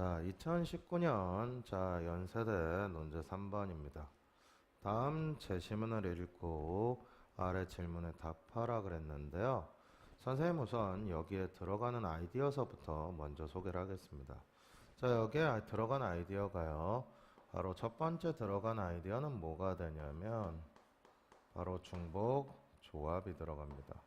자, 2019년 연세대 논제 3번입니다. 다음 제시문을 읽고 아래 질문에 답하라 그랬는데요. 선생님 우선 여기에 들어가는 아이디어서부터 먼저 소개를 하겠습니다. 자, 여기에 들어간 아이디어가요. 바로 첫 번째 들어간 아이디어는 뭐가 되냐면 바로 중복 조합이 들어갑니다.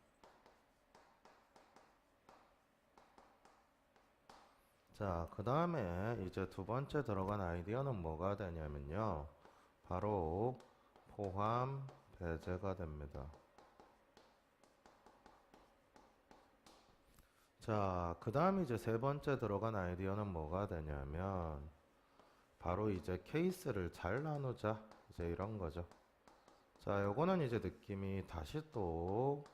자, 그 다음에 이제 두 번째 들어간 아이디어는 뭐가 되냐면요. 바로 포함 배제가 됩니다. 자, 그 다음 이제 세 번째 들어간 아이디어는 뭐가 되냐면 바로 이제 케이스를 잘 나누자. 이제 이런 거죠. 자, 요거는 이제 느낌이 다시 또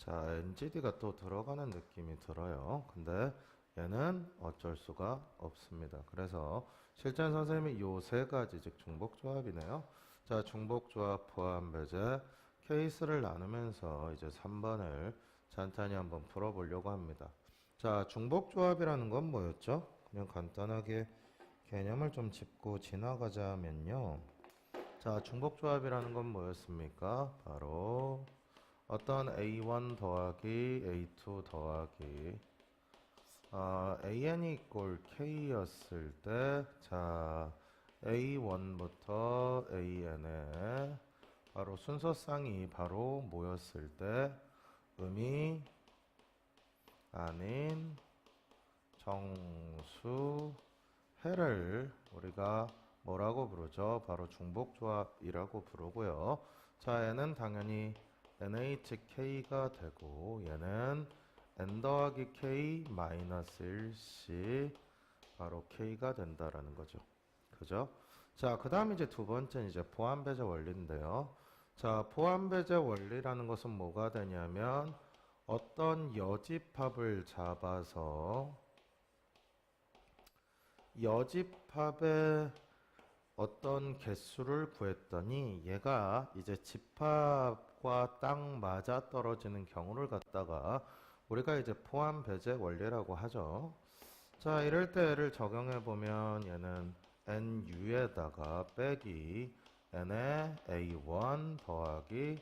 NGD가 또 들어가는 느낌이 들어요. 근데 얘는 어쩔 수가 없습니다. 그래서 실전 선생님이 요 세 가지, 즉 중복조합이네요. 자, 중복조합 포함 배제 케이스를 나누면서 이제 3번을 잔탄히 한번 풀어보려고 합니다. 자, 중복조합이라는 건 뭐였죠? 그냥 간단하게 개념을 좀 짚고 지나가자면요. 자, 중복조합이라는 건 뭐였습니까? 바로 어떤 A1 더하기 A2 더하기 AN이 equal K였을 때, 자, A1부터 AN에 바로 순서쌍이 바로 모였을 때 음이 아닌 정수해를 우리가 뭐라고 부르죠? 바로 중복조합이라고 부르고요. 자, 얘는 당연히 NHK가 되고 얘는 N 더하기 K 마이너스 1씩 바로 K가 된다라는 거죠. 그죠? 자, 그 다음 이제 두 번째는 이제 포함배제 원리인데요. 자, 포함배제 원리라는 것은 뭐가 되냐면 어떤 여집합을 잡아서 여집합의 어떤 개수를 구했더니 얘가 이제 집합과 딱 맞아 떨어지는 경우를 갖다가 우리가 이제 포함 배제 원리라고 하죠. 자, 이럴 때 얘를 적용해 보면 얘는 NU에다가 빼기 N의 A1 더하기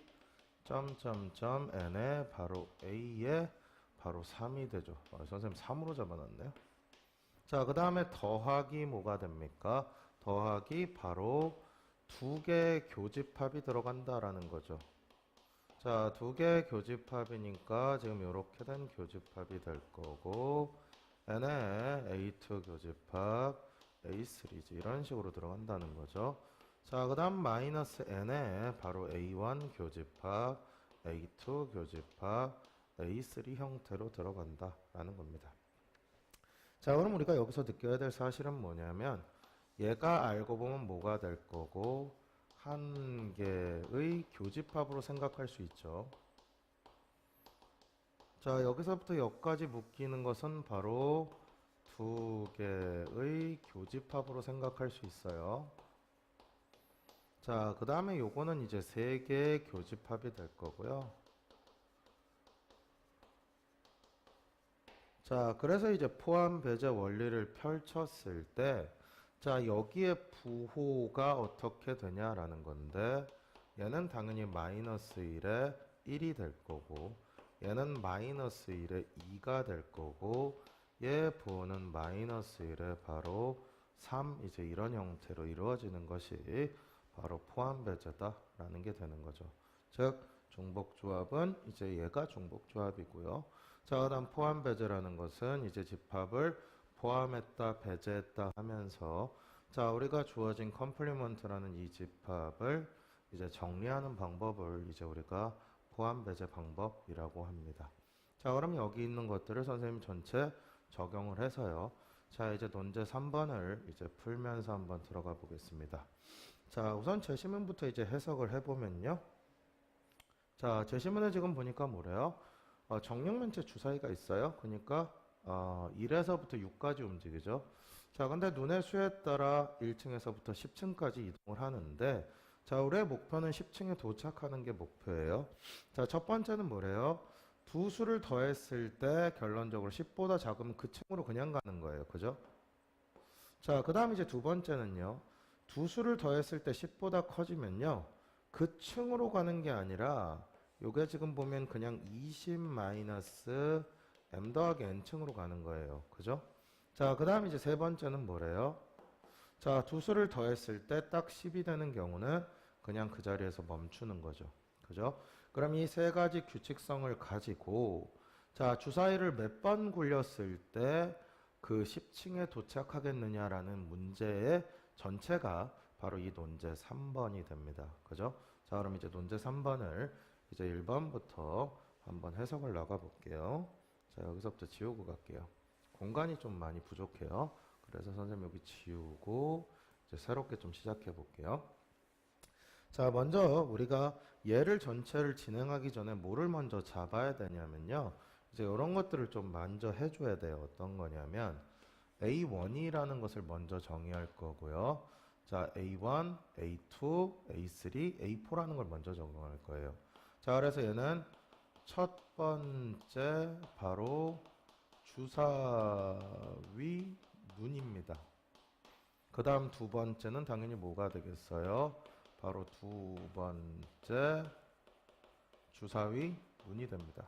점점점 N의 바로 A의 바로 3이 되죠. 선생님 3으로 잡아놨네요. 자, 그 다음에 더하기 뭐가 됩니까? 더하기 바로 두 개의 교집합이 들어간다라는 거죠. 자, 두 개의 교집합이니까 지금 이렇게 된 교집합이 될 거고 n의 A2 교집합, A3지 이런 식으로 들어간다는 거죠. 자, 그 다음 마이너스 n의 바로 A1 교집합, A2 교집합, A3 형태로 들어간다라는 겁니다. 자, 그럼 우리가 여기서 느껴야 될 사실은 뭐냐면 얘가 알고 보면 뭐가 될 거고 한 개의 교집합으로 생각할 수 있죠. 자, 여기서부터 여기까지 묶이는 것은 바로 두 개의 교집합으로 생각할 수 있어요. 자, 그 다음에 요거는 이제 세 개의 교집합이 될 거고요. 자, 그래서 이제 포함 배제 원리를 펼쳤을 때, 자, 여기에 부호가 어떻게 되냐라는 건데, 얘는 당연히 마이너스 1에 1이 될 거고, 얘는 마이너스 1에 2가 될 거고, 얘 부호는 마이너스 1에 바로 3, 이제 이런 형태로 이루어지는 것이 바로 포함 배제다라는 게 되는 거죠. 즉, 중복조합은 이제 얘가 중복조합이고요. 자, 그다음 포함 배제라는 것은 이제 집합을 포함했다, 배제했다 하면서 자, 우리가 주어진 컴플리먼트라는 이 집합을 이제 정리하는 방법을 이제 우리가 포함 배제 방법이라고 합니다. 자, 그럼 여기 있는 것들을 선생님 전체 적용을 해서요. 자, 이제 논제 3번을 이제 풀면서 한번 들어가 보겠습니다. 자, 우선 제시문부터 이제 해석을 해보면요. 자, 제시문에 지금 보니까 뭐래요? 정육면체 주사위가 있어요. 그러니까 1에서부터 6까지 움직이죠. 자, 근데 눈의 수에 따라 1층에서부터 10층까지 이동을 하는데 자, 우리의 목표는 10층에 도착하는 게 목표예요. 자, 첫 번째는 뭐래요? 두 수를 더했을 때 결론적으로 10보다 작으면 그 층으로 그냥 가는 거예요. 그죠? 자, 그 다음 이제 두 번째는요. 두 수를 더했을 때 10보다 커지면요. 그 층으로 가는 게 아니라 요게 지금 보면 그냥 20 마이너스 m 더하기 n층으로 가는 거예요. 그죠? 자, 그 다음 이제 세 번째는 뭐래요? 자, 두 수를 더했을 때 딱 10이 되는 경우는 그냥 그 자리에서 멈추는 거죠. 그죠? 그럼 이 세 가지 규칙성을 가지고 자, 주사위를 몇 번 굴렸을 때 그 10층에 도착하겠느냐라는 문제의 전체가 바로 이 논제 3번이 됩니다. 그죠? 자, 그럼 이제 논제 3번을 이제 1번부터 한번 해석을 나가 볼게요. 자, 여기서부터 지우고 갈게요. 공간이 좀 많이 부족해요. 그래서 선생님 여기 지우고 이제 새롭게 좀 시작해 볼게요. 자, 먼저 우리가 얘를 전체를 진행하기 전에 뭐를 먼저 잡아야 되냐면요. 이제 이런 것들을 좀 먼저 해줘야 돼요. 어떤 거냐면 A1이라는 것을 먼저 정의할 거고요. 자, A1, A2, A3, A4라는 걸 먼저 적용할 거예요. 자, 그래서 얘는 첫 번째 바로 주사위 눈입니다. 그 다음 두 번째는 당연히 뭐가 되겠어요? 바로 두 번째 주사위 눈이 됩니다.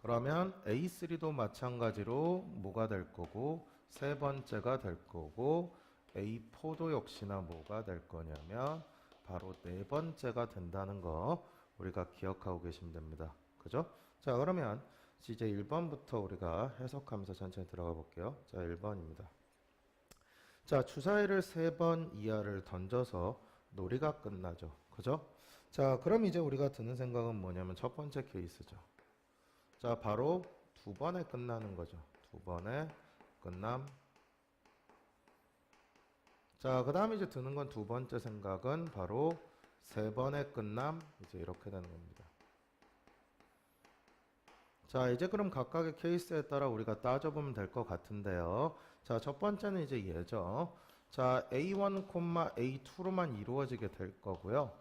그러면 A3도 마찬가지로 뭐가 될 거고 세 번째가 될 거고 A4도 역시나 뭐가 될 거냐면 바로 네 번째가 된다는 거 우리가 기억하고 계시면 됩니다. 그죠? 자, 그러면 이제 1번부터 우리가 해석하면서 천천히 들어가 볼게요. 자, 1번입니다. 자, 주사위를 3번 이하를 던져서 놀이가 끝나죠. 그죠? 자, 그럼 이제 우리가 드는 생각은 뭐냐면 첫 번째 케이스죠. 자, 바로 두 번에 끝나는 거죠. 두 번에 끝남. 자, 그 다음에 이제 드는 건 두 번째 생각은 바로 세 번에 끝남. 이제 이렇게 되는 겁니다. 자, 이제 그럼 각각의 케이스에 따라 우리가 따져보면 될 것 같은데요. 자, 첫 번째는 이제 얘죠. 자, A1, A2로만 이루어지게 될 거고요.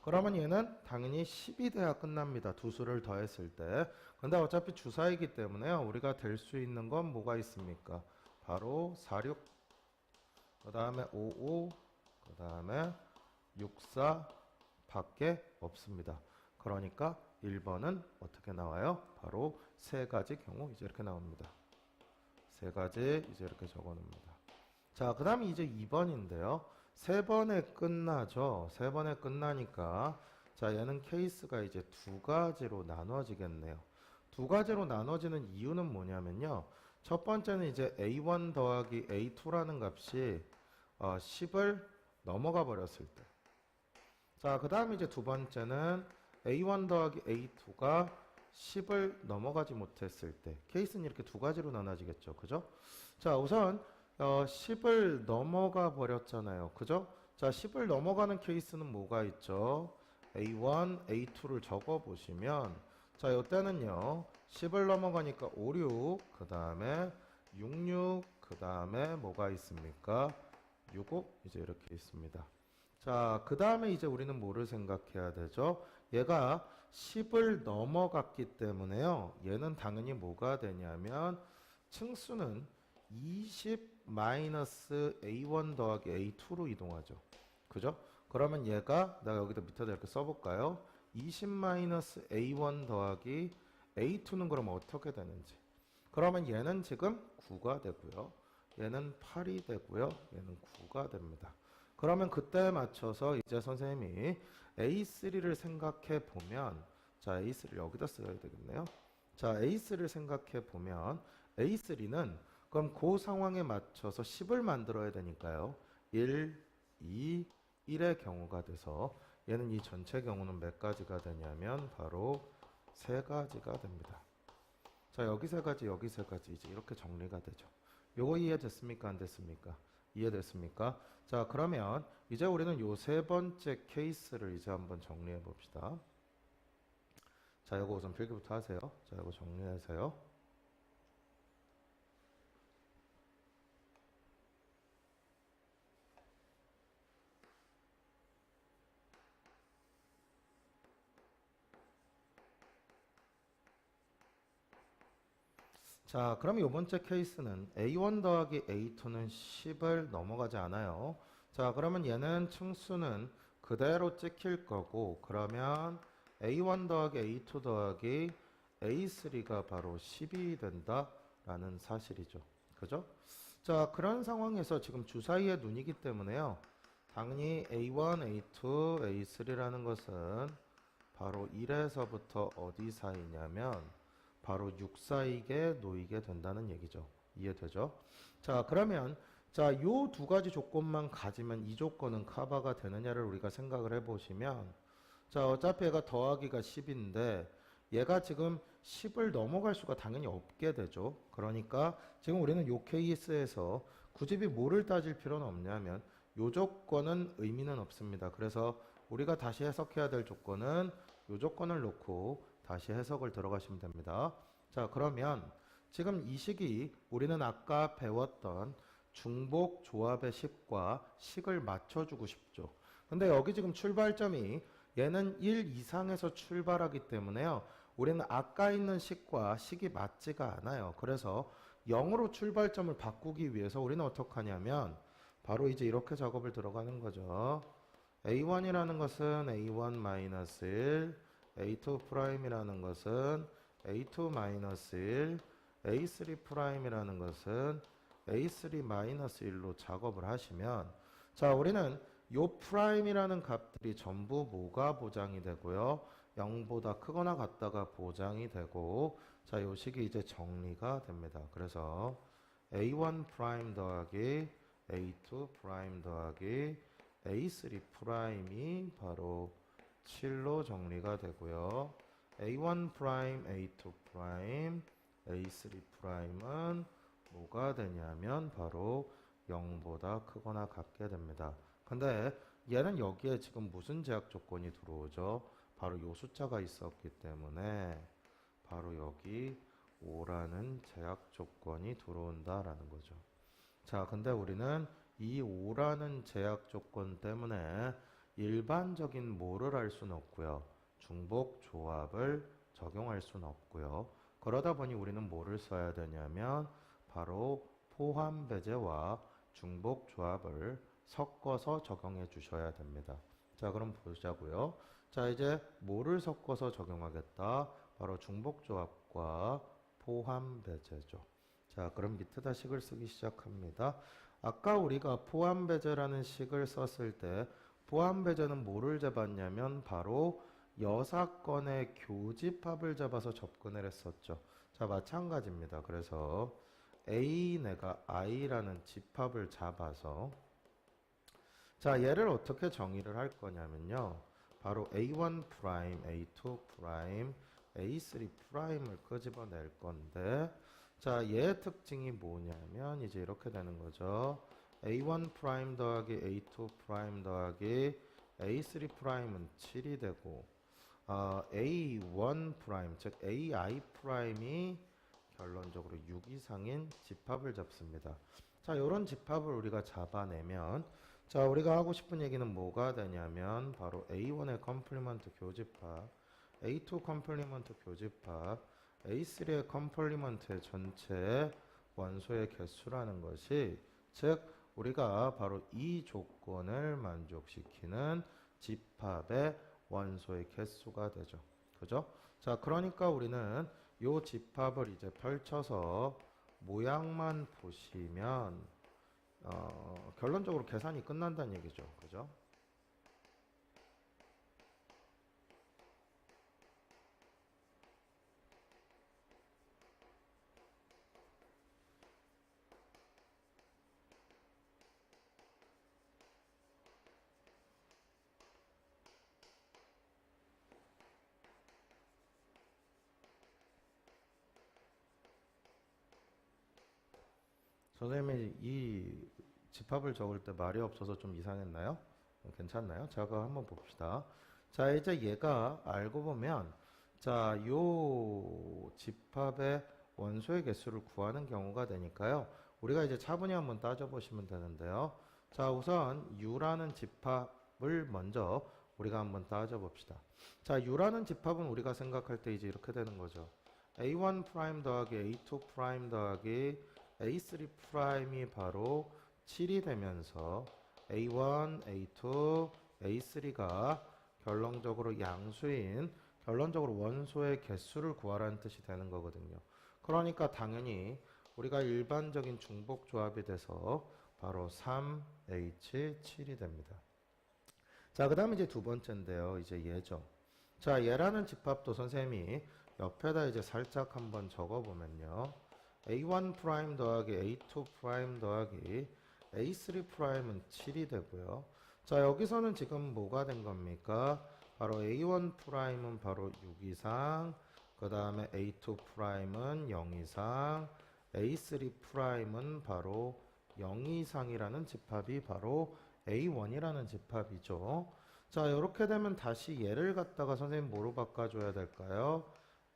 그러면 얘는 당연히 10이 돼야 끝납니다. 두 수를 더했을 때. 근데 어차피 주사이기 때문에요. 우리가 될 수 있는 건 뭐가 있습니까? 바로 46, 그 다음에 55, 그 다음에 64 밖에 없습니다. 그러니까 1번은 어떻게 나와요? 바로 세 가지 경우 이제 이렇게 나옵니다. 세 가지 이제 이렇게 적어 놉니다. 자, 그 다음에 이제 2번인데요. 세 번에 끝나죠. 세 번에 끝나니까 자, 얘는 케이스가 이제 두 가지로 나눠지겠네요. 두 가지로 나눠지는 이유는 뭐냐면요. 첫 번째는 이제 A1 더하기 A2라는 값이 10을 넘어가 버렸을 때. 자, 그 다음에 이제 두 번째는 A1 더하기 A2가 10을 넘어가지 못했을 때. 케이스는 이렇게 두 가지로 나눠지겠죠. 그죠? 자, 우선 10을 넘어가 버렸잖아요. 그죠? 자, 10을 넘어가는 케이스는 뭐가 있죠? A1, A2를 적어 보시면 자, 이때는요. 10을 넘어가니까 56, 그 다음에 66, 그 다음에 뭐가 있습니까? 65 이제 이렇게 있습니다. 자, 그 다음에 이제 우리는 뭐를 생각해야 되죠? 얘가 10을 넘어갔기 때문에요. 얘는 당연히 뭐가 되냐면 층수는 20 마이너스 A1 더하기 A2로 이동하죠. 그죠? 그러면 얘가 내가 여기다 밑에다 이렇게 써볼까요? 20 마이너스 A1 더하기 A2는 그럼 어떻게 되는지. 그러면 얘는 지금 9가 되고요. 얘는 8이 되고요. 얘는 9가 됩니다. 그러면 그때에 맞춰서 이제 선생님이 A3를 생각해 보면 자, A3를 여기다 써야 되겠네요. 자, A3를 생각해 보면 A3는 그럼 그 상황에 맞춰서 10을 만들어야 되니까요. 1, 2, 1의 경우가 돼서 얘는 이 전체 경우는 몇 가지가 되냐면 바로 세 가지가 됩니다. 자, 여기 세 가지, 여기 세 가지 이제 이렇게 정리가 되죠. 요거 이해됐습니까? 안 됐습니까? 이해됐습니까? 자, 그러면 이제 우리는 요 세 번째 케이스를 이제 한번 정리해 봅시다. 자, 요거 우선 필기부터 하세요. 자, 요거 정리하세요. 자, 그럼 요 번째 케이스는 A1 더하기 A2는 10을 넘어가지 않아요. 자, 그러면 얘는 층수는 그대로 찍힐 거고, 그러면 A1 더하기 A2 더하기 A3가 바로 10이 된다라는 사실이죠. 그죠? 자, 그런 상황에서 지금 주사위의 눈이기 때문에요. 당연히 A1, A2, A3라는 것은 바로 1에서부터 어디 사이냐면 바로 6 사이에 놓이게 된다는 얘기죠. 이해되죠? 자, 그러면 자, 요 두 가지 조건만 가지면 이 조건은 커버가 되느냐를 우리가 생각을 해보시면 자, 어차피 얘가 더하기가 10인데 얘가 지금 10을 넘어갈 수가 당연히 없게 되죠. 그러니까 지금 우리는 요 케이스에서 굳이 뭐를 따질 필요는 없냐면 요 조건은 의미는 없습니다. 그래서 우리가 다시 해석해야 될 조건은 요 조건을 놓고 다시 해석을 들어가시면 됩니다. 자, 그러면 지금 이 식이 우리는 아까 배웠던 중복 조합의 식과 식을 맞춰주고 싶죠. 근데 여기 지금 출발점이 얘는 1 이상에서 출발하기 때문에요. 우리는 아까 있는 식과 식이 맞지가 않아요. 그래서 0으로 출발점을 바꾸기 위해서 우리는 어떻게 하냐면 바로 이제 이렇게 작업을 들어가는 거죠. A1이라는 것은 A1-1, A2 프라임이라는 것은 A2-1, A3 프라임이라는 것은 A3-1로 작업을 하시면 자, 우리는 요 프라임이라는 값들이 전부 뭐가 보장이 되고요? 0보다 크거나 같다가 보장이 되고 자, 요 식이 이제 정리가 됩니다. 그래서 A1 프라임 더하기 A2 프라임 더하기 A3 프라임이 바로 7로 정리가 되고요. A1 프라임, A2 프라임, A3 프라임은 뭐가 되냐면 바로 0보다 크거나 같게 됩니다. 근데 얘는 여기에 지금 무슨 제약 조건이 들어오죠? 바로 요 숫자가 있었기 때문에 바로 여기 5라는 제약 조건이 들어온다라는 거죠. 자, 근데 우리는 이 5라는 제약 조건 때문에 일반적인 뭐를 할 수는 없고요. 중복 조합을 적용할 수는 없고요. 그러다 보니 우리는 뭐를 써야 되냐면 바로 포함 배제와 중복 조합을 섞어서 적용해 주셔야 됩니다. 자, 그럼 보자고요. 자, 이제 뭐를 섞어서 적용하겠다? 바로 중복 조합과 포함 배제죠. 자, 그럼 밑에다 식을 쓰기 시작합니다. 아까 우리가 포함 배제라는 식을 썼을 때 포함 배제는 뭐를 잡았냐면 바로 여사건의 교집합을 잡아서 접근을 했었죠. 자, 마찬가지입니다. 그래서 A 내가 I라는 집합을 잡아서 자, 얘를 어떻게 정의를 할 거냐면요. 바로 A1 프라임, A2 프라임, A3 프라임을 끄집어낼 건데 자, 얘의 특징이 뭐냐면 이제 이렇게 되는 거죠. A1 프라임 더하기 A2 프라임 더하기 A3 프라임은 7이 되고 A1 프라임, 즉 AI 프라임이 결론적으로 6 이상인 집합을 잡습니다. 자, 이런 집합을 우리가 잡아내면 자, 우리가 하고 싶은 얘기는 뭐가 되냐면 바로 A1의 컴플리먼트 교집합, A2 컴플리먼트 교집합, A3의 컴플리먼트의 전체 원소의 개수라는 것이 즉 우리가 바로 이 조건을 만족시키는 집합의 원소의 개수가 되죠. 그죠? 자, 그러니까 우리는 요 집합을 이제 펼쳐서 모양만 보시면 결론적으로 계산이 끝난다는 얘기죠. 그죠? 선생님이 이 집합을 적을 때 말이 없어서 좀 이상했나요? 괜찮나요? 자, 그거 한번 봅시다. 자, 이제 얘가 알고 보면 자, 요 집합의 원소의 개수를 구하는 경우가 되니까요. 우리가 이제 차분히 한번 따져보시면 되는데요. 자, 우선 U라는 집합을 먼저 우리가 한번 따져봅시다. 자, U라는 집합은 우리가 생각할 때 이제 이렇게 되는 거죠. A1 프라임 더하기 A2 프라임 더하기 A3 프라임이 바로 7이 되면서 A1, A2, A3가 결론적으로 양수인 결론적으로 원소의 개수를 구하라는 뜻이 되는 거거든요. 그러니까 당연히 우리가 일반적인 중복 조합이 돼서 바로 3H7이 됩니다. 자, 그 다음에 이제 두 번째인데요. 이제 얘죠. 자, 얘라는 집합도 선생님이 옆에다 이제 살짝 한번 적어보면요. A1 프라임 더하기 A2 프라임 더하기 A3 프라임은 7이 되고요. 자, 여기서는 지금 뭐가 된 겁니까? 바로 A1 프라임은 바로 6 이상, 그 다음에 A2 프라임은 0 이상, A3 프라임은 바로 0 이상이라는 집합이 바로 A1이라는 집합이죠. 자, 이렇게 되면 다시 얘를 갖다가 선생님 뭐로 바꿔줘야 될까요?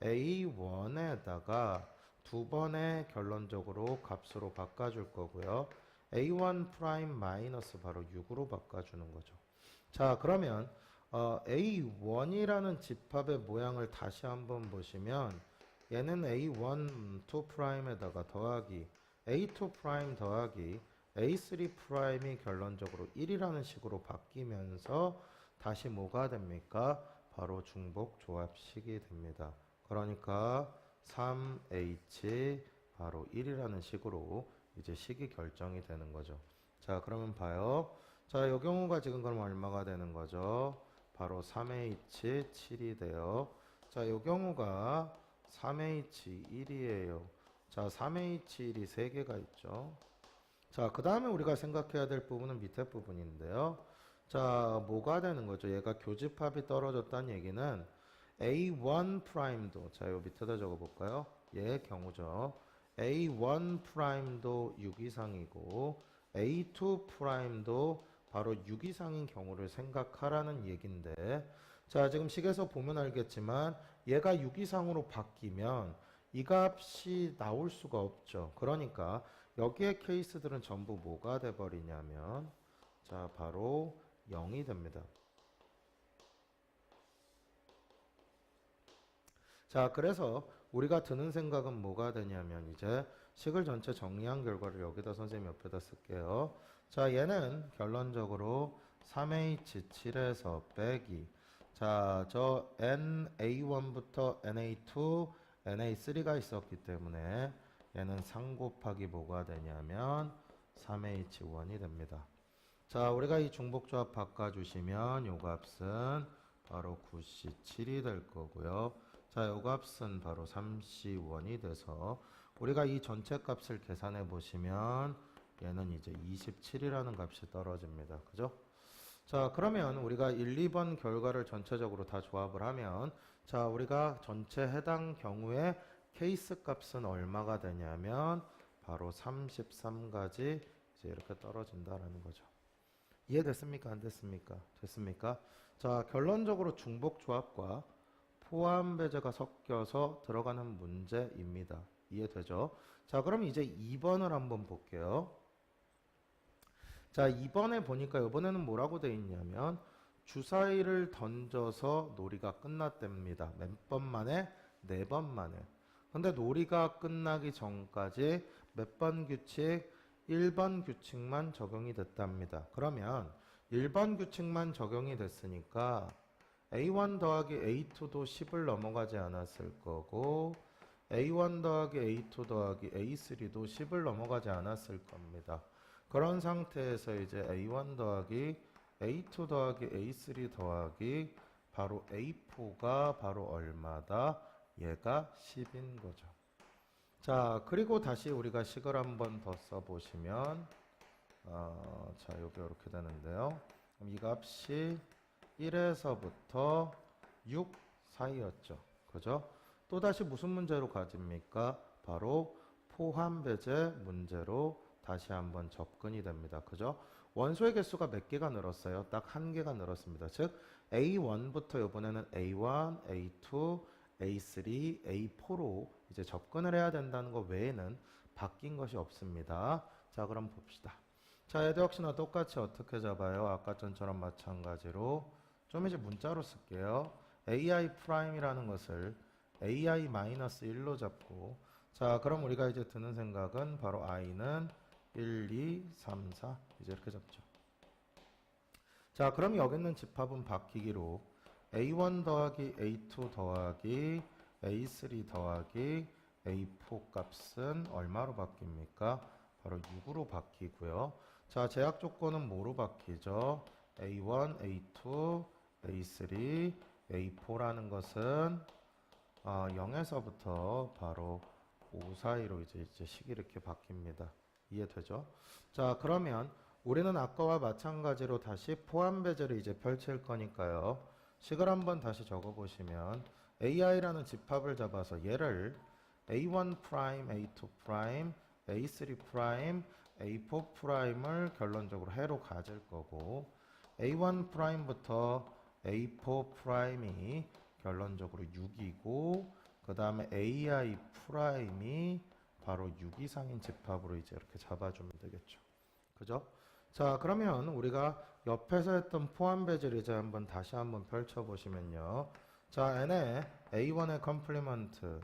A1에다가 두 번의 결론적으로 값으로 바꿔줄 거고요. A1 프라임 마이너스 바로 6으로 바꿔주는 거죠. 자, 그러면 A1이라는 집합의 모양을 다시 한번 보시면 얘는 A1 2 프라임에다가 더하기 A2 프라임 더하기 A3 프라임이 결론적으로 1이라는 식으로 바뀌면서 다시 뭐가 됩니까? 바로 중복 조합식이 됩니다. 그러니까 3H 바로 1이라는 식으로 이제 식이 결정이 되는 거죠. 자, 그러면 봐요. 자, 이 경우가 지금 그럼 얼마가 되는 거죠? 바로 3H7이 돼요. 자, 이 경우가 3H1이에요. 자, 3H1이 3개가 있죠. 자, 그 다음에 우리가 생각해야 될 부분은 밑에 부분인데요. 자, 뭐가 되는 거죠? 얘가 교집합이 떨어졌다는 얘기는 A1 프라임도, 자, 요 밑에다 적어볼까요? 얘의 경우죠. A1 프라임도 6 이상이고 A2 프라임도 바로 6 이상인 경우를 생각하라는 얘긴데, 자, 지금 식에서 보면 알겠지만 얘가 6 이상으로 바뀌면 이 값이 나올 수가 없죠. 그러니까 여기에 케이스들은 전부 뭐가 돼버리냐면, 자, 바로 0이 됩니다. 자, 그래서 우리가 드는 생각은 뭐가 되냐면 이제 식을 전체 정리한 결과를 여기다 선생님 옆에다 쓸게요. 자, 얘는 결론적으로 3H7에서 빼기. 자, 저 NA1부터 NA2, NA3가 있었기 때문에 얘는 3 곱하기 뭐가 되냐면 3H1이 됩니다. 자, 우리가 이 중복조합 바꿔주시면 요 값은 바로 9C7이 될 거고요. 자, 요 값은 바로 3C1이 돼서 우리가 이 전체 값을 계산해 보시면 얘는 이제 27이라는 값이 떨어집니다. 그죠? 자, 그러면 우리가 1, 2번 결과를 전체적으로 다 조합을 하면, 자, 우리가 전체 해당 경우에 케이스 값은 얼마가 되냐면 바로 33가지 이제 이렇게 떨어진다라는 거죠. 이해됐습니까? 안 됐습니까? 됐습니까? 자, 결론적으로 중복 조합과 포함 배제가 섞여서 들어가는 문제입니다. 이해되죠? 자, 그럼 이제 2번을 한번 볼게요. 자, 2번에 보니까 이번에는 뭐라고 돼 있냐면 주사위를 던져서 놀이가 끝났답니다. 몇 번 만에? 4번 만에. 근데 놀이가 끝나기 전까지 몇 번 규칙? 1번 규칙만 적용이 됐답니다. 그러면 1번 규칙만 적용이 됐으니까 A1 더하기 A2도 10을 넘어가지 않았을 거고 A1 더하기 A2 더하기 A3도 10을 넘어가지 않았을 겁니다. 그런 상태에서 이제 A1 더하기 A2 더하기 A3 더하기 바로 A4가 바로 얼마다? 얘가 10인 거죠. 자, 그리고 다시 우리가 식을 한번 더 써보시면 자, 요게 이렇게 되는데요. 그럼 이 값이 1에서부터 6 사이였죠. 그죠? 또다시 무슨 문제로 가집니까? 바로 포함 배제 문제로 다시 한번 접근이 됩니다. 그죠? 원소의 개수가 몇 개가 늘었어요? 딱 1개가 늘었습니다. 즉 A1부터 이번에는 A1, A2, A3, A4로 이제 접근을 해야 된다는 것 외에는 바뀐 것이 없습니다. 자, 그럼 봅시다. 자, 얘도 역시나 똑같이 어떻게 잡아요? 아까 전처럼 마찬가지로 좀 이제 문자로 쓸게요. AI 프라임이라는 것을 ai-1로 잡고 자 그럼 우리가 이제 드는 생각은 바로 i는 1, 2, 3, 4 이제 이렇게 잡죠. 자 그럼 여기 있는 집합은 바뀌기로 a1 더하기 a2 더하기 a3 더하기 a4 값은 얼마로 바뀝니까? 바로 6으로 바뀌고요. 자 제약 조건은 뭐로 바뀌죠? a1, a2, a3, a4라는 것은 0에서부터 바로 5 사이로 이제 식이 이렇게 바뀝니다. 이해되죠? 자, 그러면 우리는 아까와 마찬가지로 다시 포함 배제를 이제 펼칠 거니까요. 식을 한번 다시 적어 보시면 ai라는 집합을 잡아서 얘를 a1 프라임, a2 프라임, a3 프라임, a4 프라임을 결론적으로 해로 가질 거고 a1 프라임부터 a4 프라임이 결론적으로 6이고 그 다음에 ai 프라임이 바로 6 이상인 집합으로 이제 이렇게 잡아주면 되겠죠. 그죠? 자 그러면 우리가 옆에서 했던 포함 배제를 이제 한번 다시 한번 펼쳐보시면요. 자 n에 a1의 컴플리먼트,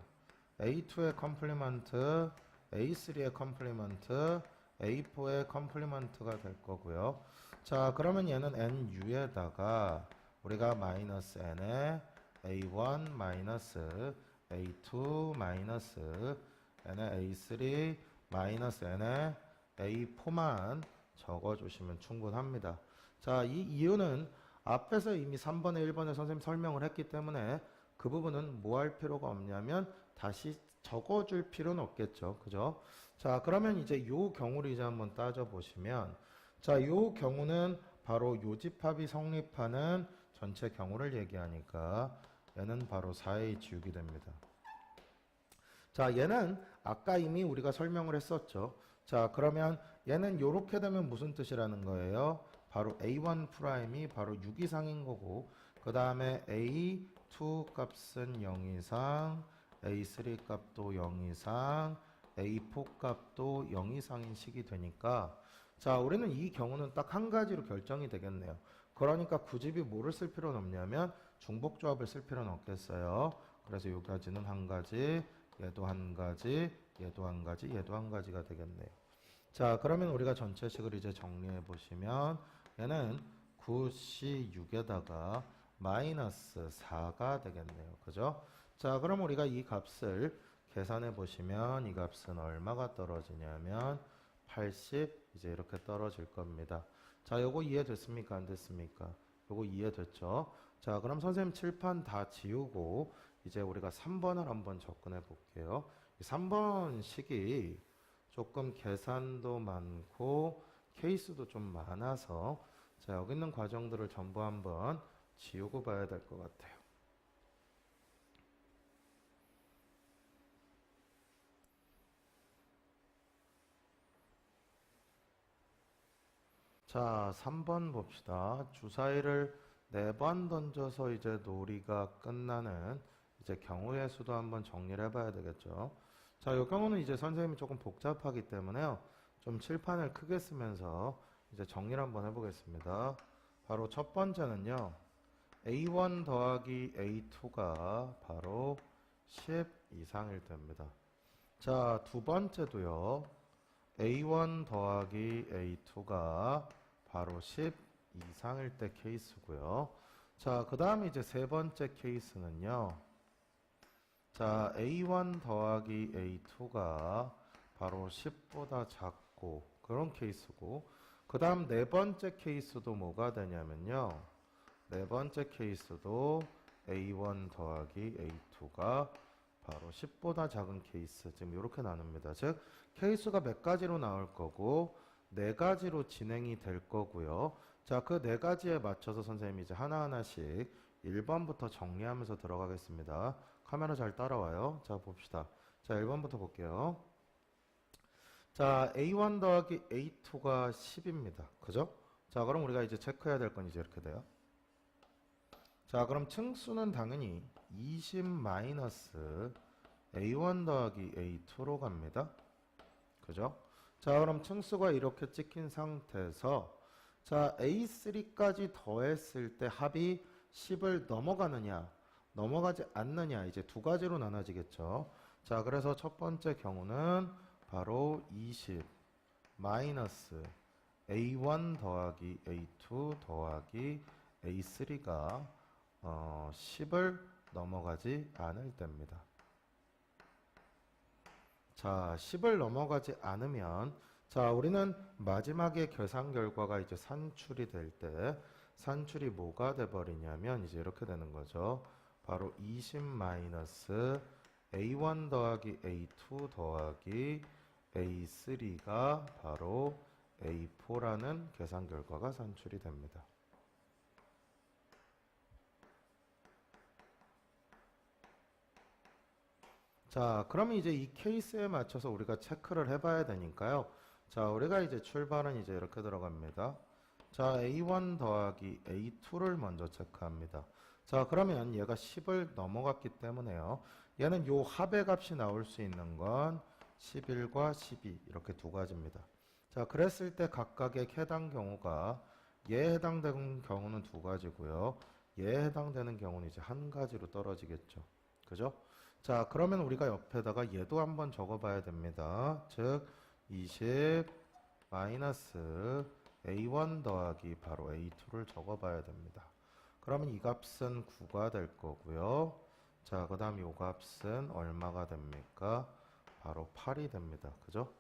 a2의 컴플리먼트, a3의 컴플리먼트, a4의 컴플리먼트가 될 거고요. 자 그러면 얘는 nu에다가 우리가 마이너스 n에 a1 마이너스 a2 마이너스 n에 a3 마이너스 n에 a4만 적어주시면 충분합니다. 자, 이 이유는 앞에서 이미 3번에 1번에 선생님 설명을 했기 때문에 그 부분은 뭐 할 필요가 없냐면 다시 적어줄 필요는 없겠죠. 그죠? 자, 그러면 이제 요 경우를 이제 한번 따져보시면 자, 요 경우는 바로 요 집합이 성립하는 전체 경우를 얘기하니까 얘는 바로 4의 지우기 됩니다. 자, 얘는 아까 이미 우리가 설명을 했었죠. 자, 그러면 얘는 요렇게 되면 무슨 뜻이라는 거예요? 바로 a1 프라임이 바로 6 이상인 거고 그 다음에 a2 값은 0 이상, a3 값도 0 이상, a4 값도 0 이상인 식이 되니까 자, 우리는 이 경우는 딱 한 가지로 결정이 되겠네요. 그러니까 굳이 뭐를 쓸 필요는 없냐면 중복조합을 쓸 필요는 없겠어요. 그래서 여기까지는 한 가지, 얘도 한 가지, 얘도 한 가지, 얘도 한 가지가 되겠네요. 자, 그러면 우리가 전체식을 이제 정리해 보시면 얘는 9C6에다가 마이너스 4가 되겠네요. 그죠? 자, 그럼 우리가 이 값을 계산해 보시면 이 값은 얼마가 떨어지냐면 80 이제 이렇게 떨어질 겁니다. 자, 요거 이해됐습니까? 안 됐습니까? 요거 이해됐죠? 자, 그럼 선생님 칠판 다 지우고 이제 우리가 3번을 한번 접근해 볼게요. 3번 식이 조금 계산도 많고 케이스도 좀 많아서 자, 여기 있는 과정들을 전부 한번 지우고 봐야 될 것 같아요. 자, 3번 봅시다. 주사위를 4번 던져서 이제 놀이가 끝나는 이제 경우의 수도 한번 정리를 해봐야 되겠죠. 자, 이 경우는 이제 선생님이 조금 복잡하기 때문에요. 좀 칠판을 크게 쓰면서 이제 정리를 한번 해보겠습니다. 바로 첫 번째는요. A1 더하기 A2가 바로 10 이상일 때입니다. 자, 두 번째도요. A1 더하기 A2가 바로 10 이상일 때 케이스고요. 자, 그 다음에 이제 세 번째 케이스는요. 자, A1 더하기 A2가 바로 10보다 작고 그런 케이스고 그 다음 네 번째 케이스도 뭐가 되냐면요. 네 번째 케이스도 A1 더하기 A2가 바로 10보다 작은 케이스 지금 이렇게 나눕니다. 즉 케이스가 몇 가지로 나올 거고 네 가지로 진행이 될 거고요. 자, 그 네 가지에 맞춰서 선생님이 이제 하나하나씩 1번부터 정리하면서 들어가겠습니다. 카메라 잘 따라와요. 자, 봅시다. 자, 1번부터 볼게요. 자, A1 더하기 A2가 10입니다. 그죠? 자, 그럼 우리가 이제 체크해야 될 건 이제 이렇게 돼요. 자, 그럼 층수는 당연히 20 마이너스 A1 더하기 A2로 갑니다. 그죠? 자, 그럼 층수가 이렇게 찍힌 상태에서 자, A3까지 더했을 때 합이 10을 넘어가느냐 넘어가지 않느냐 이제 두 가지로 나눠지겠죠. 자, 그래서 첫 번째 경우는 바로 20 마이너스 A1 더하기 A2 더하기 A3가 10을 넘어가지 않을 때입니다. 자, 10을 넘어가지 않으면 자, 우리는 마지막에 계산 결과가 이제 산출이 될 때 산출이 뭐가 돼 버리냐면 이제 이렇게 되는 거죠. 바로 20 마이너스 A1 더하기 A2 더하기 A3가 바로 A4라는 계산 결과가 산출이 됩니다. 자, 그러면 이제 이 케이스에 맞춰서 우리가 체크를 해봐야 되니까요. 자, 우리가 이제 출발은 이제 이렇게 들어갑니다. 자, A1 더하기 A2를 먼저 체크합니다. 자, 그러면 얘가 10을 넘어갔기 때문에요. 얘는 요 합의 값이 나올 수 있는 건 11과 12 이렇게 두 가지입니다. 자, 그랬을 때 각각의 해당 경우가 얘에 해당되는 경우는 두 가지고요. 얘에 해당되는 경우는 이제 한 가지로 떨어지겠죠. 그죠? 자, 그러면 우리가 옆에다가 얘도 한번 적어봐야 됩니다. 즉, 20 마이너스 A1 더하기 바로 A2를 적어봐야 됩니다. 그러면 이 값은 9가 될 거고요. 자, 그 다음 이 값은 얼마가 됩니까? 바로 8이 됩니다. 그죠?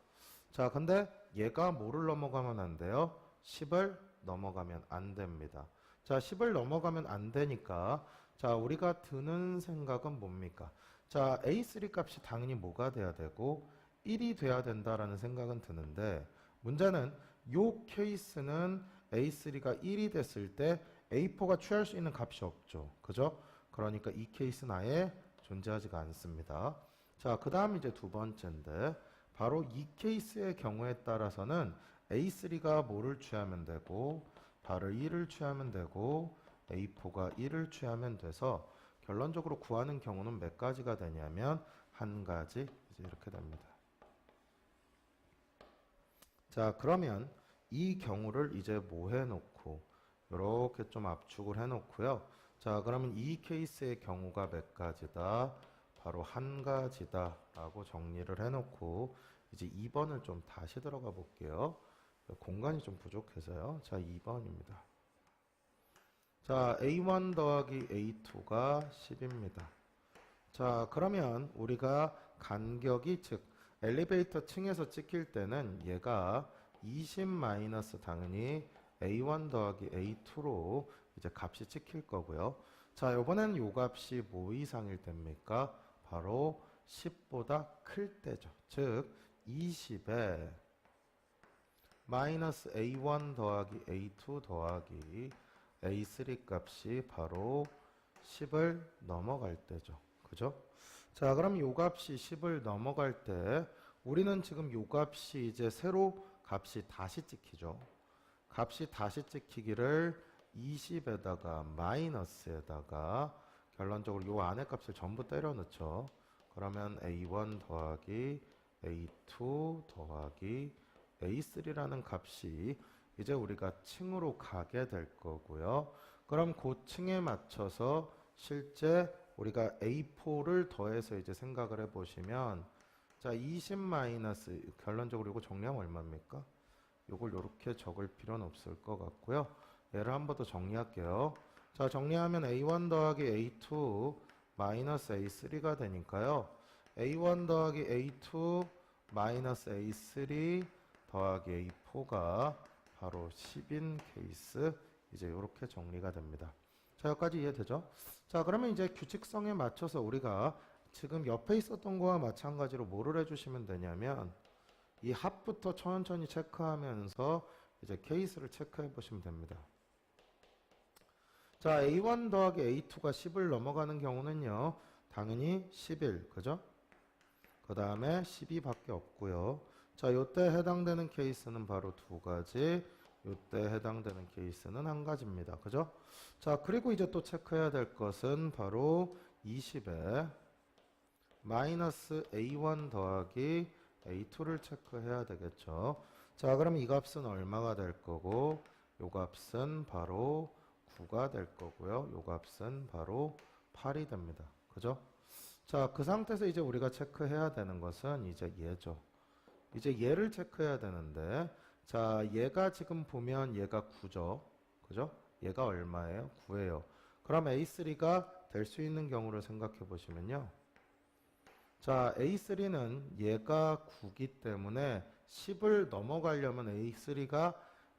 자, 근데 얘가 뭐를 넘어가면 안 돼요? 10을 넘어가면 안 됩니다. 자, 10을 넘어가면 안 되니까 자, 우리가 드는 생각은 뭡니까? 자, A3 값이 당연히 뭐가 돼야 되고 1이 돼야 된다라는 생각은 드는데 문제는 요 케이스는 A3가 1이 됐을 때 A4가 취할 수 있는 값이 없죠. 그죠? 그러니까 이 케이스는 아예 존재하지가 않습니다. 자, 그 다음 이제 두 번째인데 바로 이 케이스의 경우에 따라서는 A3가 뭐를 취하면 되고 바로 1을 취하면 되고 A4가 1을 취하면 돼서 결론적으로 구하는 경우는 몇 가지가 되냐면 한 가지 이제 이렇게 됩니다. 자, 그러면 이 경우를 이제 뭐 해놓고 이렇게 좀 압축을 해놓고요. 자, 그러면 이 케이스의 경우가 몇 가지다? 바로 한 가지다 라고 정리를 해놓고 이제 2번을 좀 다시 들어가 볼게요. 공간이 좀 부족해서요. 자, 2번입니다. 자, A1 더하기 A2가 10입니다. 자, 그러면 우리가 간격이 즉 엘리베이터 층에서 찍힐 때는 얘가 20 마이너스 당연히 A1 더하기 A2로 이제 값이 찍힐 거고요. 자, 이번엔 요 값이 뭐 이상일 때입니까? 바로 10보다 클 때죠. 즉 20에 마이너스 A1 더하기 A2 더하기 A3 값이 바로 10을 넘어갈 때죠. 그죠? 자, 그럼 요 값이 10을 넘어갈 때 우리는 지금 요 값이 이제 새로 값이 다시 찍히죠. 값이 다시 찍히기를 20에다가 마이너스에다가 결론적으로 요 안에 값을 전부 때려 넣죠. 그러면 A1 더하기 A2 더하기 A3라는 값이 이제 우리가 층으로 가게 될 거고요. 그럼 그 층에 맞춰서 실제 우리가 A4를 더해서 이제 생각을 해보시면 자, 20 마이너스 결론적으로 이거 정리하면 얼마입니까? 이걸 이렇게 적을 필요는 없을 것 같고요. 얘를 한 번 더 정리할게요. 자, 정리하면 A1 더하기 A2 마이너스 A3가 되니까요. A1 더하기 A2 마이너스 A3 더하기 A4가 바로 10인 케이스 이제 이렇게 정리가 됩니다. 자, 여기까지 이해되죠? 자, 그러면 이제 규칙성에 맞춰서 우리가 지금 옆에 있었던 거와 마찬가지로 뭐를 해주시면 되냐면 이 합부터 천천히 체크하면서 이제 케이스를 체크해 보시면 됩니다. 자, A1 더하기 A2가 10을 넘어가는 경우는요. 당연히 11, 그죠? 그 다음에 12밖에 없고요. 자, 요때 해당되는 케이스는 바로 두 가지, 요때 해당되는 케이스는 한 가지입니다. 그죠? 자, 그리고 이제 또 체크해야 될 것은 바로 20에 마이너스 A1 더하기 A2를 체크해야 되겠죠. 자, 그럼 이 값은 얼마가 될 거고 요 값은 바로 9가 될 거고요. 요 값은 바로 8이 됩니다. 그죠? 자, 그 상태에서 이제 우리가 체크해야 되는 것은 이제 얘죠. 이제 얘를 체크해야 되는데, 자, 얘가 지금 보면 얘가 9죠. 그죠? 얘가 얼마예요? 9예요. 그럼 A3가 될 수 있는 경우를 생각해 보시면요. 자, A3는 얘가 9기 때문에 10을 넘어가려면 A3가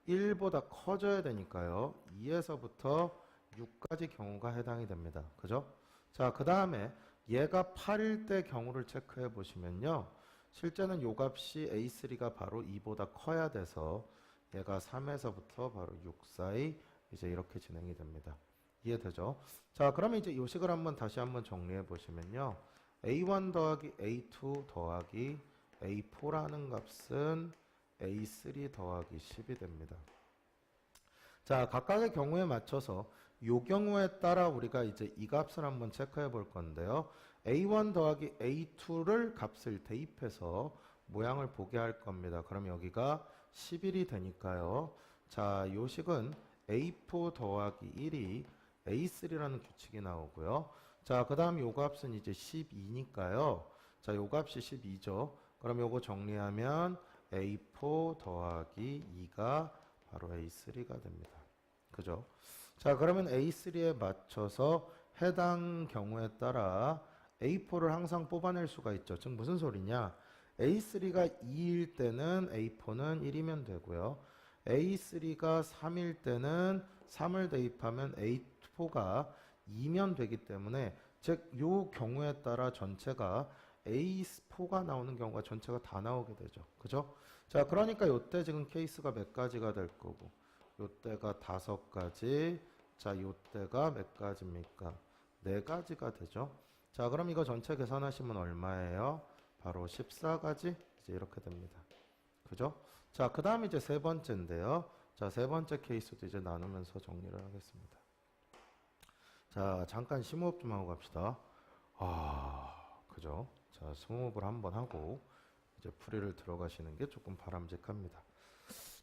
1보다 커져야 되니까요. 2에서부터 6까지 경우가 해당이 됩니다. 그죠? 자, 그 다음에 얘가 8일 때 경우를 체크해 보시면요. 실제는 요 값이 A3가 바로 2보다 커야 돼서 얘가 3에서부터 바로 6 사이 이제 이렇게 진행이 됩니다. 이해되죠? 자, 그러면 이제 요 식을 다시 한번 정리해 보시면요. A1 더하기 A2 더하기 A4라는 값은 A3 더하기 10이 됩니다. 자, 각각의 경우에 맞춰서 요 경우에 따라 우리가 이제 이 값을 한번 체크해 볼 건데요. A1 더하기 A2를 값을 대입해서 모양을 보게 할 겁니다. 그럼 여기가 11이 되니까요. 자, 요 식은 A4 더하기 1이 A3라는 규칙이 나오고요. 자, 그 다음 요 값은 이제 12니까요. 자, 요 값이 12죠. 그럼 요거 정리하면 A4 더하기 2가 바로 A3가 됩니다. 그죠? 자, 그러면 A3에 맞춰서 해당 경우에 따라 A4를 항상 뽑아낼 수가 있죠. 즉 무슨 소리냐? A3가 2일 때는 A4는 1이면 되고요. A3가 3일 때는 3을 대입하면 A4가 2면 되기 때문에 즉 요 경우에 따라 전체가 A4가 나오는 경우가 전체가 다 나오게 되죠. 그죠? 자, 그러니까 요때 지금 케이스가 몇 가지가 될 거고 요때가 5가지. 자, 요때가 몇 가지입니까? 4가지가 되죠. 자, 그럼 이거 전체 계산하시면 얼마예요? 바로 14가지 이제 이렇게 됩니다. 그죠? 자, 그 다음 이제 세 번째인데요. 자, 세 번째 케이스도 이제 나누면서 정리를 하겠습니다. 자, 잠깐 심호흡 좀 하고 갑시다. 그죠? 자, 심호흡을 한번 하고 이제 풀이를 들어가시는 게 조금 바람직합니다.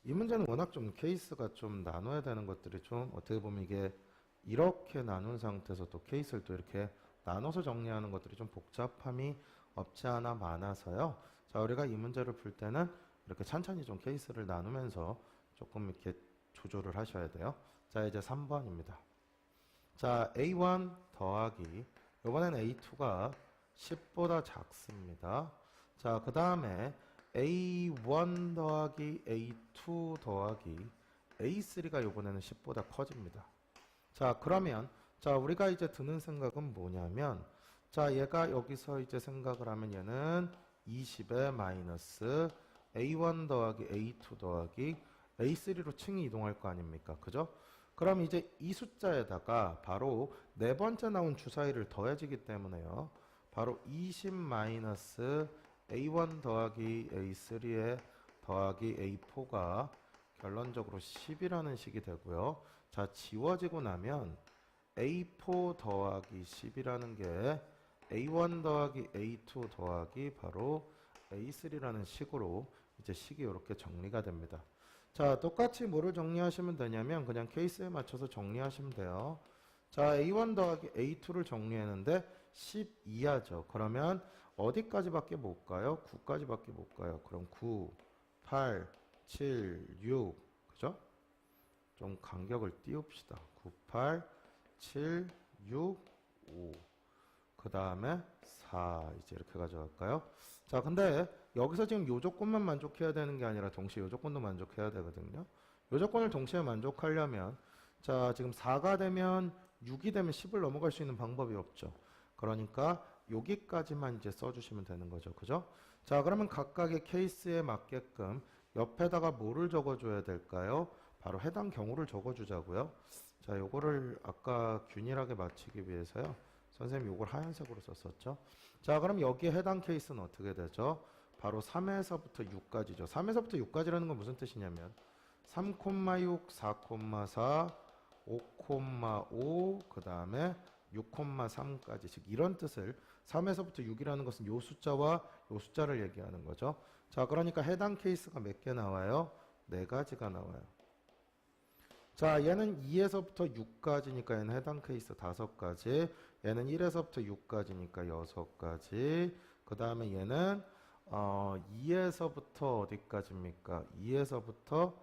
이 문제는 워낙 좀 케이스가 좀 나눠야 되는 것들이 좀 어떻게 보면 이게 이렇게 나눈 상태에서 또 케이스를 또 이렇게 나눠서 정리하는 것들이 좀 복잡함이 없지 않아 많아서요. 자, 우리가 이 문제를 풀 때는 이렇게 천천히 좀 케이스를 나누면서 조금 이렇게 조절을 하셔야 돼요. 자, 이제 3번입니다. 자, A1 더하기 이번엔 A2가 10보다 작습니다. 자, 그 다음에 A1 더하기 A2 더하기 A3가 이번에는 10보다 커집니다. 자, 그러면 자, 우리가 이제 드는 생각은 뭐냐면 자, 얘가 여기서 이제 생각을 하면 얘는 20에 마이너스 A1 더하기 A2 더하기 A3로 층이 이동할 거 아닙니까? 그죠? 그럼 이제 이 숫자에다가 바로 네 번째 나온 주사위를 더해지기 때문에요. 바로 20 마이너스 A1 더하기 A3에 더하기 A4가 결론적으로 10이라는 식이 되고요. 자, 지워지고 나면 A4 더하기 10이라는 게 A1 더하기 A2 더하기 바로 A3라는 식으로 이제 식이 이렇게 정리가 됩니다. 자, 똑같이 뭐를 정리하시면 되냐면 그냥 케이스에 맞춰서 정리하시면 돼요. 자, A1 더하기 A2를 정리했는데 12하죠. 그러면 어디까지밖에 못 가요? 9까지밖에 못 가요. 그럼 9, 8, 7, 6 그죠? 좀 간격을 띄웁시다. 9, 8, 7, 6, 5 그 다음에 4 이제 이렇게 가져갈까요? 자, 근데 여기서 지금 요 조건만 만족해야 되는 게 아니라 동시에 요 조건도 만족해야 되거든요. 요 조건을 동시에 만족하려면 자, 지금 4가 되면 6이 되면 10을 넘어갈 수 있는 방법이 없죠. 그러니까 여기까지만 이제 써주시면 되는 거죠. 그죠? 자, 그러면 각각의 케이스에 맞게끔 옆에다가 뭐를 적어줘야 될까요? 바로 해당 경우를 적어주자고요. 자, 요거를 아까 균일하게 맞추기 위해서요. 선생님 요걸 하얀색으로 썼었죠. 자, 그럼 여기에 해당 케이스는 어떻게 되죠? 바로 3에서부터 6까지죠. 3에서부터 6까지라는 건 무슨 뜻이냐면 3,6, 4,4, 5,5, 그 다음에 6,3까지 즉 이런 뜻을 3에서부터 6이라는 것은 요 숫자와 요 숫자를 얘기하는 거죠. 자, 그러니까 해당 케이스가 몇 개 나와요? 4가지가 나와요. 자, 얘는 2에서부터 6까지니까 얘는 해당 케이스 5가지. 얘는 1에서부터 6까지니까 6가지. 그 다음에 얘는 2에서부터 어디까지입니까? 1에서부터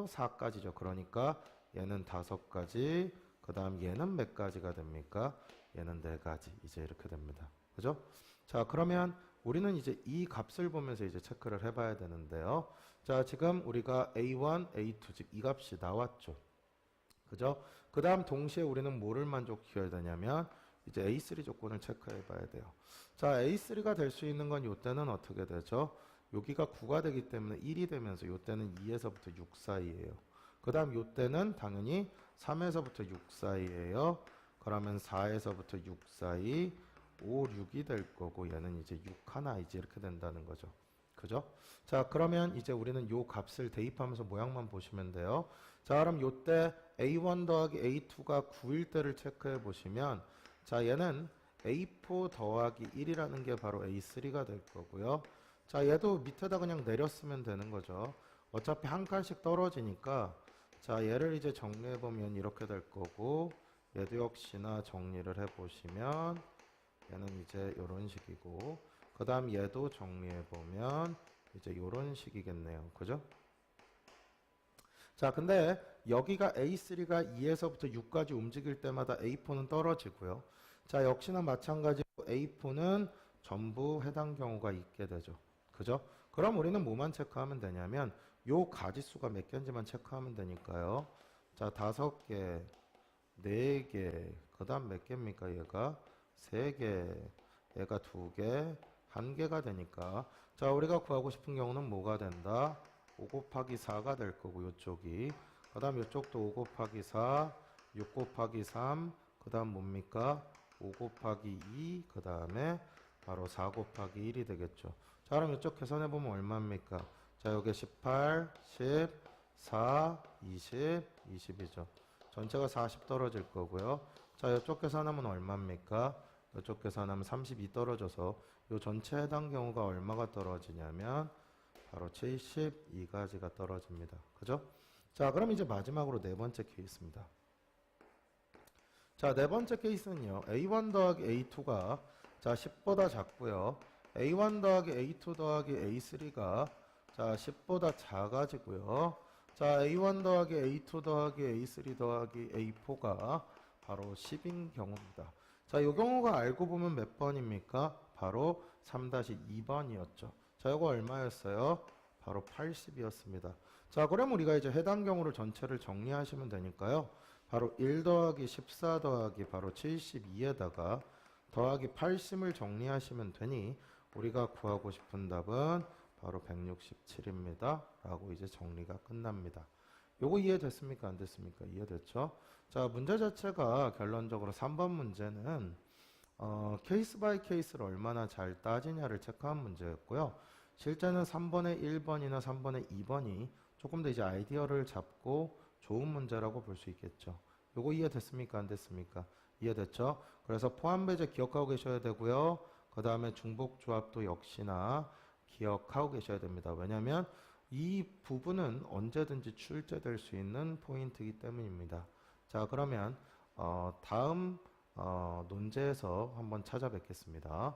4까지죠. 그러니까 얘는 5가지. 그 다음 얘는 몇 가지가 됩니까? 얘는 4가지. 이제 이렇게 됩니다. 그죠? 자, 그러면 우리는 이제 이 값을 보면서 이제 체크를 해봐야 되는데요. 자, 지금 우리가 A1, A2, 즉 이 값이 나왔죠. 그죠? 그 다음 동시에 우리는 뭐를 만족시켜야 되냐면 이제 A3 조건을 체크해 봐야 돼요. 자, A3가 될 수 있는 건 이때는 어떻게 되죠? 여기가 9가 되기 때문에 1이 되면서 이때는 2에서부터 6 사이예요. 그 다음 이때는 당연히 3에서부터 6 사이예요. 그러면 4에서부터 6 사이, 5, 6이 될 거고 얘는 이제 6 하나 이제 이렇게 된다는 거죠. 그죠? 자, 그러면 이제 우리는 요 값을 대입하면서 모양만 보시면 돼요. 자, 그럼 요때 A1 더하기 A2가 9일 때를 체크해 보시면 자, 얘는 A4 더하기 1이라는 게 바로 A3가 될 거고요. 자, 얘도 밑에다 그냥 내렸으면 되는 거죠. 어차피 한 칸씩 떨어지니까 자, 얘를 이제 정리해 보면 이렇게 될 거고 얘도 역시나 정리를 해 보시면 얘는 이제 이런 식이고 그 다음 얘도 정리해 보면 이제 이런 식이겠네요. 그죠? 자, 근데 여기가 A3가 2에서부터 6까지 움직일 때마다 A4는 떨어지고요. 자, 역시나 마찬가지로 A4는 전부 해당 경우가 있게 되죠. 그죠? 그럼 우리는 뭐만 체크하면 되냐면 요 가지수가 몇 개인지만 체크하면 되니까요. 자, 5개, 4개, 그 다음 몇 개입니까? 얘가 3개, 얘가 2개, 1개가 되니까 자, 우리가 구하고 싶은 경우는 뭐가 된다? 5 곱하기 4가 될 거고 요쪽이 그 다음 요쪽도 5 곱하기 4 6 곱하기 3 그 다음 뭡니까 5 곱하기 2 그 다음에 바로 4 곱하기 1이 되겠죠. 자, 그럼 이쪽 계산해 보면 얼마입니까? 자, 여기 18 10 4 20 20이죠. 전체가 40 떨어질 거고요. 자, 이쪽 계산하면 얼마입니까? 이쪽 계산하면 32 떨어져서 요 전체 해당 경우가 얼마가 떨어지냐면 바로 72가지가 떨어집니다. 그죠? 자, 그럼 이제 마지막으로 네 번째 케이스입니다. 자, 네 번째 케이스는요. A1 더하기 A2가 자, 10보다 작고요. A1 더하기 A2 더하기 A3가 자, 10보다 작아지고요. 자, A1 더하기 A2 더하기 A3 더하기 A4가 바로 10인 경우입니다. 자, 이 경우가 알고 보면 몇 번입니까? 바로 3-2번이었죠. 자, 이거 얼마였어요? 바로 80이었습니다. 자, 그럼 우리가 이제 해당 경우를 전체를 정리하시면 되니까요. 바로 1 더하기 14 더하기 바로 72에다가 더하기 80을 정리하시면 되니 우리가 구하고 싶은 답은 바로 167입니다. 라고 이제 정리가 끝납니다. 요거 이해됐습니까? 안 됐습니까? 이해됐죠? 자, 문제 자체가 결론적으로 3번 문제는 케이스 바이 케이스를 얼마나 잘 따지냐를 체크한 문제였고요. 실제는 3번의 1번이나 3번의 2번이 조금 더 이제 아이디어를 잡고 좋은 문제라고 볼 수 있겠죠. 요거 이해됐습니까? 안 됐습니까? 이해됐죠? 그래서 포함 배제 기억하고 계셔야 되고요. 그 다음에 중복 조합도 역시나 기억하고 계셔야 됩니다. 왜냐하면 이 부분은 언제든지 출제될 수 있는 포인트이기 때문입니다. 자, 그러면 다음 논제에서 한번 찾아뵙겠습니다.